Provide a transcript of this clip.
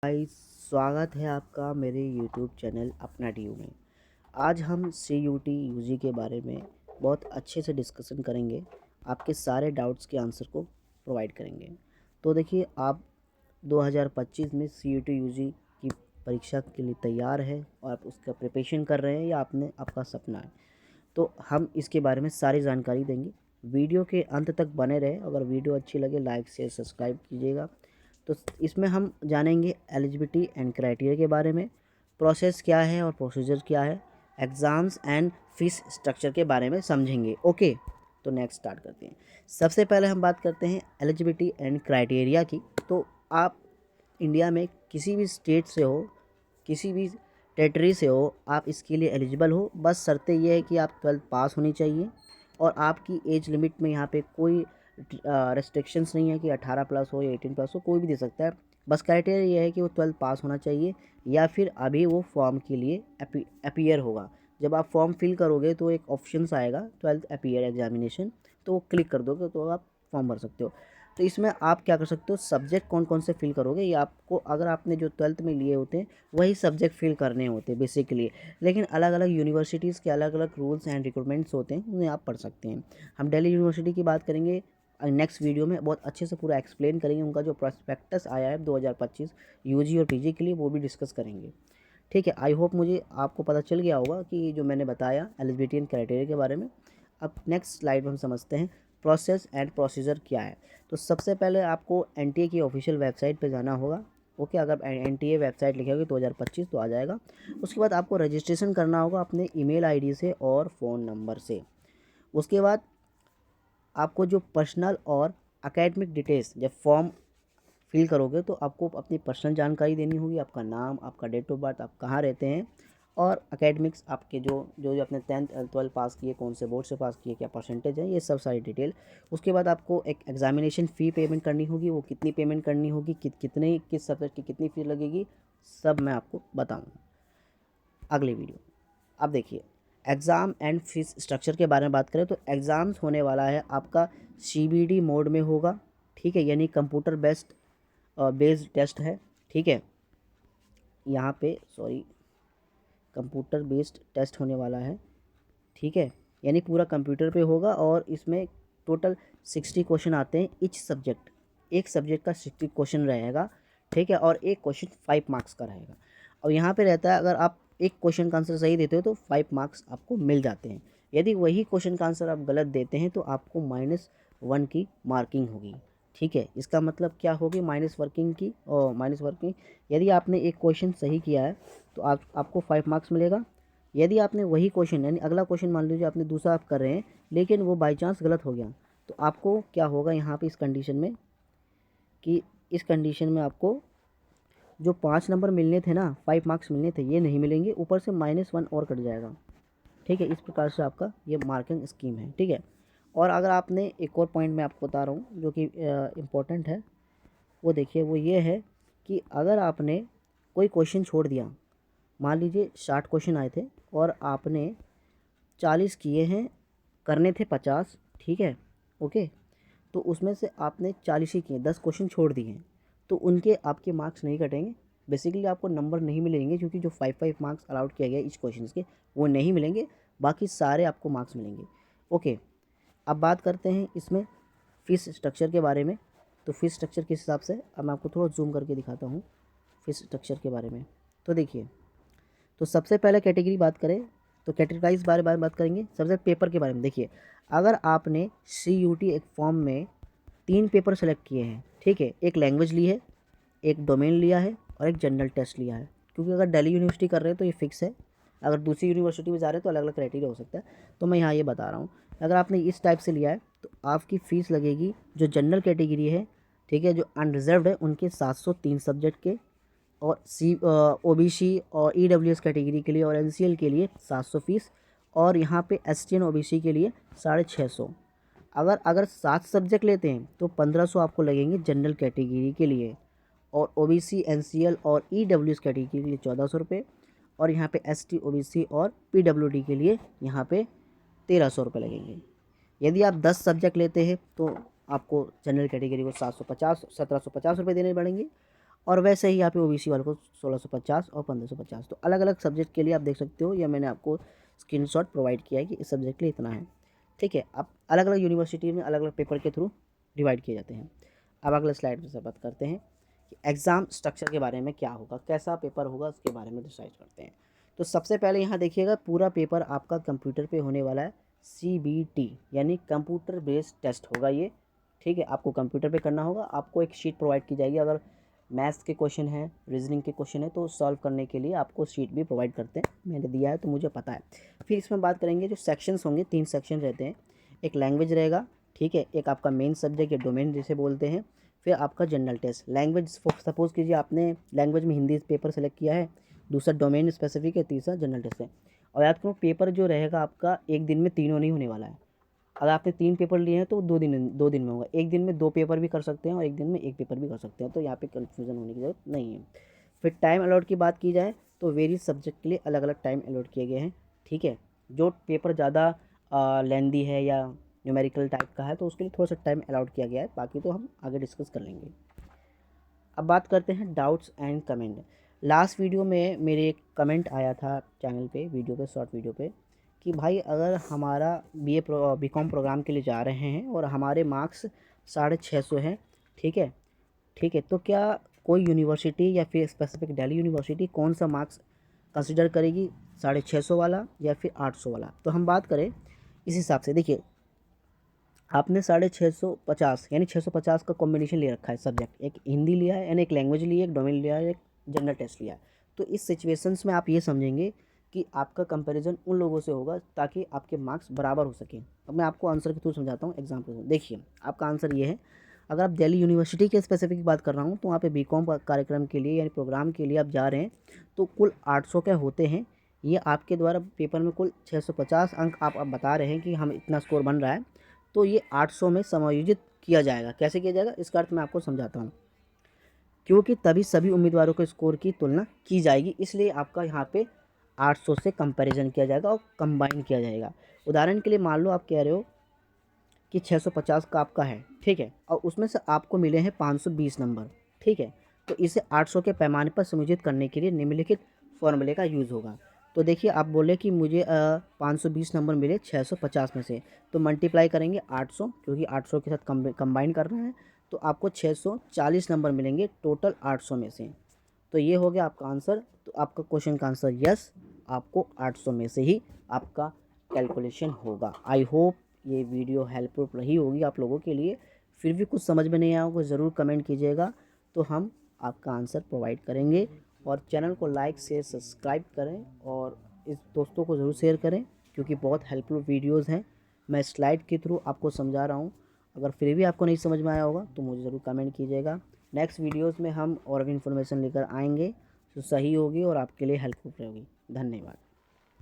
Guys, स्वागत है आपका मेरे यूट्यूब चैनल अपना ड्यू में। आज हम CUT यूजी के बारे में बहुत अच्छे से डिस्कशन करेंगे। आपके सारे डाउट्स के आंसर को प्रोवाइड करेंगे। तो देखिए, आप 2025 में CUT यूजी की परीक्षा के लिए तैयार है और आप उसका प्रिपरेशन कर रहे हैं या आपका सपना है, तो हम इसके बारे में सारी जानकारी देंगे। वीडियो के अंत तक बने रहे। अगर वीडियो अच्छी लगे लाइक शेयर सब्सक्राइब कीजिएगा। तो इसमें हम जानेंगे एलिजिबिलिटी एंड क्राइटेरिया के बारे में, प्रोसेस क्या है और प्रोसीजर क्या है, एग्ज़ाम्स एंड फीस स्ट्रक्चर के बारे में समझेंगे। ओके, तो नेक्स्ट स्टार्ट करते हैं। सबसे पहले हम बात करते हैं एलिजिबिलिटी एंड क्राइटेरिया की। तो आप इंडिया में किसी भी स्टेट से हो, किसी भी टेरिटरी से हो, आप इसके लिए एलिजिबल हो। बस शर्तें ये है कि आप 12th पास होनी चाहिए और आपकी एज लिमिट में यहाँ पे कोई रेस्ट्रिक्शंस नहीं है कि 18 प्लस हो या 18 प्लस हो, कोई भी दे सकता है। बस क्राइटेरिया ये है कि वो 12th पास होना चाहिए या फिर अभी वो फॉर्म के लिए अपीयर होगा। जब आप फॉर्म फिल करोगे तो एक ऑप्शंस आएगा 12th अपीयर एग्जामिनेशन, तो वो क्लिक कर दोगे तो आप फॉर्म भर सकते हो। तो इसमें आप क्या कर सकते हो, सब्जेक्ट कौन कौन से फिल करोगे ये आपको, अगर आपने जो 12th में लिए होते हैं वही सब्जेक्ट फिल करने होते हैं बेसिकली। लेकिन अलग अलग यूनिवर्सिटीज़ के अलग अलग रूल्स एंड रिक्वायरमेंट्स होते हैं, उन्हें आप पढ़ सकते हैं। हम दिल्ली यूनिवर्सिटी की बात करेंगे नेक्स्ट वीडियो में, बहुत अच्छे से पूरा एक्सप्लेन करेंगे। उनका जो प्रॉस्पेक्टस आया है 2025 यूजी और पीजी के लिए, वो भी डिस्कस करेंगे। ठीक है, आई होप मुझे आपको पता चल गया होगा कि जो मैंने बताया एलिजिबिलिटी एंड क्राइटेरिया के बारे में। अब नेक्स्ट स्लाइड में हम समझते हैं प्रोसेस एंड प्रोसीजर क्या है। तो सबसे पहले आपको NTA की ऑफिशियल वेबसाइट पे जाना होगा। ओके, अगर NTA वेबसाइट लिखोगे 2025 तो आ जाएगा। उसके बाद आपको रजिस्ट्रेशन करना होगा अपने ईमेल आईडी से और फ़ोन नंबर से। उसके बाद आपको जो पर्सनल और एकेडमिक डिटेल्स, जब फॉर्म फिल करोगे तो आपको अपनी पर्सनल जानकारी देनी होगी, आपका नाम, आपका डेट ऑफ बर्थ, आप कहाँ रहते हैं, और एकेडमिक्स आपके जो जो जो अपने 10th 12th पास किए, कौन से बोर्ड से पास किए, क्या परसेंटेज है, ये सब सारी डिटेल। उसके बाद आपको एक एग्जामिनेशन फ़ी पेमेंट करनी होगी। वो कितनी पेमेंट करनी होगी, कितने किस सब्जेक्ट की कितनी फ़ीस लगेगी, सब मैं आपको बताऊँगा अगले वीडियो। अब देखिए, एग्ज़ाम एंड फीस स्ट्रक्चर के बारे में बात करें तो एग्ज़ाम्स होने वाला है आपका CBD मोड में होगा। ठीक है, यानी कंप्यूटर बेस्ड टेस्ट है। ठीक है, यहाँ पे सॉरी, कंप्यूटर बेस्ड टेस्ट होने वाला है। ठीक है, यानी पूरा कंप्यूटर पे होगा और इसमें टोटल 60 क्वेश्चन आते हैं ईच सब्जेक्ट। एक सब्जेक्ट का 60 क्वेश्चन रहेगा। ठीक है, और एक क्वेश्चन 5 मार्क्स का रहेगा। और यहाँ पे रहता है, अगर आप एक क्वेश्चन का आंसर सही देते हो तो 5 मार्क्स आपको मिल जाते हैं। यदि वही क्वेश्चन का आंसर आप गलत देते हैं तो आपको -1 की मार्किंग होगी। ठीक है, इसका मतलब क्या होगी, माइनस वर्किंग। यदि आपने एक क्वेश्चन सही किया है तो आपको 5 मार्क्स मिलेगा। यदि आपने वही क्वेश्चन, यानी अगला क्वेश्चन मान लीजिए आपने दूसरा आप कर रहे हैं लेकिन वो बाई चांस गलत हो गया, तो आपको क्या होगा यहाँ पे इस कंडीशन में, कि इस कंडीशन में आपको जो 5 नंबर मिलने थे ना, 5 मार्क्स मिलने थे, ये नहीं मिलेंगे, ऊपर से -1 और कट जाएगा। ठीक है, इस प्रकार से आपका ये मार्किंग स्कीम है। ठीक है, और अगर आपने एक और पॉइंट मैं आपको बता रहा हूँ जो कि इम्पोर्टेंट है, वो देखिए, वो ये है कि अगर आपने कोई क्वेश्चन छोड़ दिया, मान लीजिए 60 क्वेश्चन आए थे और आपने 40 किए हैं, करने थे 50। ठीक है, ओके, तो उसमें से आपने 40 ही किए, 10 क्वेश्चन छोड़ दिए हैं, तो उनके आपके मार्क्स नहीं कटेंगे। बेसिकली आपको नंबर नहीं मिलेंगे, क्योंकि जो 5 मार्क्स अलाउड किया गया इस क्वेश्चन के, वो नहीं मिलेंगे। बाकी सारे आपको मार्क्स मिलेंगे। ओके, अब बात करते हैं इसमें फ़ीस स्ट्रक्चर के बारे में। तो फ़ीस स्ट्रक्चर किस हिसाब से, अब मैं आपको थोड़ा जूम करके दिखाता हूँ फ़ीस स्ट्रक्चर के बारे में। तो देखिए, तो सबसे पहले कैटेगरी बात करें तो कैटेगराइज बारे बारे बात करेंगे। सबसे पेपर के बारे में देखिए, अगर आपने CUT एक फॉर्म में 3 पेपर सेलेक्ट किए हैं, ठीक है, एक लैंग्वेज ली है, एक डोमेन लिया है और एक जनरल टेस्ट लिया है। क्योंकि अगर दिल्ली यूनिवर्सिटी कर रहे हैं तो ये फिक्स है, अगर दूसरी यूनिवर्सिटी में जा रहे हैं तो अलग अलग क्राइटेरिया हो सकता है। तो मैं यहाँ ये बता रहा हूँ, अगर आपने इस टाइप से लिया है तो आपकी फ़ीस लगेगी, जो जनरल कैटेगरी है, ठीक है, जो अनरिजर्व्ड है, उनके 703 सब्जेक्ट के, और OBC और EWS कैटेगरी के लिए और NCL के लिए 700 फीस, और यहाँ पे ST और OBC के लिए 650। अगर 7 सब्जेक्ट लेते हैं तो 1500 आपको लगेंगे जनरल कैटेगरी के लिए, और OBC NCL और EWS कैटेगरी के लिए 1400 रुपये, और यहाँ पे ST OBC और PWD के लिए यहाँ पे 1300 रुपये लगेंगे। यदि आप 10 सब्जेक्ट लेते हैं तो आपको जनरल कैटेगरी को 750 1750 रुपये देने पड़ेंगे, और वैसे ही यहाँ पे ओबीसी वालों को 1650 और 1550। तो अलग अलग सब्जेक्ट के लिए आप देख सकते हो, या मैंने आपको स्क्रीनशॉट प्रोवाइड किया है कि इस सब्जेक्ट के लिए इतना है। ठीक है, अब अलग अलग यूनिवर्सिटी में अलग अलग पेपर के थ्रू डिवाइड किए जाते हैं। अब अगले स्लाइड में से बात करते हैं कि एग्ज़ाम स्ट्रक्चर के बारे में क्या होगा, कैसा पेपर होगा, उसके बारे में डिसाइड करते हैं। तो सबसे पहले यहाँ देखिएगा, पूरा पेपर आपका कंप्यूटर पे होने वाला है। CBT यानी कंप्यूटर बेस्ड टेस्ट होगा ये। ठीक है, आपको कंप्यूटर पे करना होगा। आपको एक शीट प्रोवाइड की जाएगी, अगर मैथ्स के क्वेश्चन है, रीजनिंग के क्वेश्चन है, तो सॉल्व करने के लिए आपको शीट भी प्रोवाइड करते हैं। मैंने दिया है तो मुझे पता है। फिर इसमें बात करेंगे, जो सेक्शंस होंगे, 3 सेक्शन रहते हैं। एक लैंग्वेज रहेगा, ठीक है, एक आपका मेन सब्जेक्ट या डोमेन जिसे बोलते हैं, फिर आपका जनरल टेस्ट। लैंग्वेज, सपोज़ कीजिए आपने लैंग्वेज में हिंदी पेपर सेलेक्ट किया है, दूसरा डोमेन स्पेसिफिक है, तीसरा जनरल टेस्ट है। और याद करो, पेपर जो रहेगा आपका एक दिन में तीनों नहीं होने वाला है। अगर आपने 3 पेपर लिए हैं तो 2 दिन में होगा। एक दिन में 2 पेपर भी कर सकते हैं और एक दिन में 1 पेपर भी कर सकते हैं, तो यहाँ पे कन्फ्यूज़न होने की ज़रूरत नहीं है। फिर टाइम अलॉट की बात की जाए तो वेरियस सब्जेक्ट के लिए अलग अलग टाइम अलॉट किए गए हैं। ठीक है, जो पेपर ज़्यादा लेंदी है या न्यूमेरिकल टाइप का है तो उसके लिए थोड़ा सा टाइम अलॉट किया गया है, बाकी तो हम आगे डिस्कस कर लेंगे। अब बात करते हैं doubts and comment. Last video में मेरे एक कमेंट आया था चैनल पे, वीडियो पे, शॉर्ट वीडियो पे, कि भाई अगर हमारा बीकॉम प्रोग्राम के लिए जा रहे हैं और हमारे मार्क्स 650 हैं, ठीक है, तो क्या कोई यूनिवर्सिटी या फिर स्पेसिफिक दिल्ली यूनिवर्सिटी कौन सा मार्क्स कंसिडर करेगी, 650 वाला या फिर 800 वाला? तो हम बात करें इस हिसाब से, देखिए आपने 650 यानी 650 का कॉम्बिनेशन ले रखा है सब्जेक्ट, एक हिंदी लिया है यानी एक लैंग्वेज ली है, एक डोमेन लिया है, एक जनरल टेस्ट लिया है। तो इस सिचुएशंस में आप ये समझेंगे कि आपका कंपैरिजन उन लोगों से होगा ताकि आपके मार्क्स बराबर हो सकें। अब मैं आपको आंसर के थ्रू समझाता हूँ एग्जाम्पल से। देखिए आपका आंसर ये है, अगर आप दिल्ली यूनिवर्सिटी के स्पेसिफिक बात कर रहा हूँ तो वहाँ पे बीकॉम कार्यक्रम के लिए यानी प्रोग्राम के लिए आप जा रहे हैं तो कुल 800 के होते हैं। ये आपके द्वारा पेपर में कुल 650 अंक आप बता रहे हैं कि हम इतना स्कोर बन रहा है, तो ये 800 में समायोजित किया जाएगा। कैसे किया जाएगा इसका अर्थ मैं आपको समझाता हूँ, क्योंकि तभी सभी उम्मीदवारों के स्कोर की तुलना की जाएगी, इसलिए आपका यहाँ पे 800 से कंपैरिजन किया जाएगा और कंबाइन किया जाएगा। उदाहरण के लिए मान लो आप कह रहे हो कि 650 का आपका है, ठीक है, और उसमें से आपको मिले हैं 520 नंबर, ठीक है, तो इसे 800 के पैमाने पर समायोजित करने के लिए निम्नलिखित फॉर्मूले का यूज़ होगा। तो देखिए आप बोले कि मुझे 520 नंबर मिले 650 में से, तो मल्टीप्लाई करेंगे 800, क्योंकि 800 के साथ कंबाइन करना है, तो आपको 640 नंबर मिलेंगे टोटल 800 में से। तो ये हो गया आपका आंसर। तो आपका क्वेश्चन का आंसर यस, आपको 800 में से ही आपका कैलकुलेशन होगा। आई होप ये वीडियो हेल्पफुल रही होगी आप लोगों के लिए। फिर भी कुछ समझ में नहीं आया होगा ज़रूर कमेंट कीजिएगा, तो हम आपका आंसर प्रोवाइड करेंगे। और चैनल को लाइक शेयर सब्सक्राइब करें और इस दोस्तों को ज़रूर शेयर करें, क्योंकि बहुत हेल्पफुल वीडियोज़ हैं। मैं स्लाइड के थ्रू आपको समझा रहा हूँ। अगर फिर भी आपको नहीं समझ में आया होगा तो मुझे ज़रूर कमेंट कीजिएगा। नेक्स्ट वीडियोज़ में हम और भी इन्फॉर्मेशन लेकर आएंगे जो सही होगी और आपके लिए हेल्पफुल रहेगी। धन्यवाद।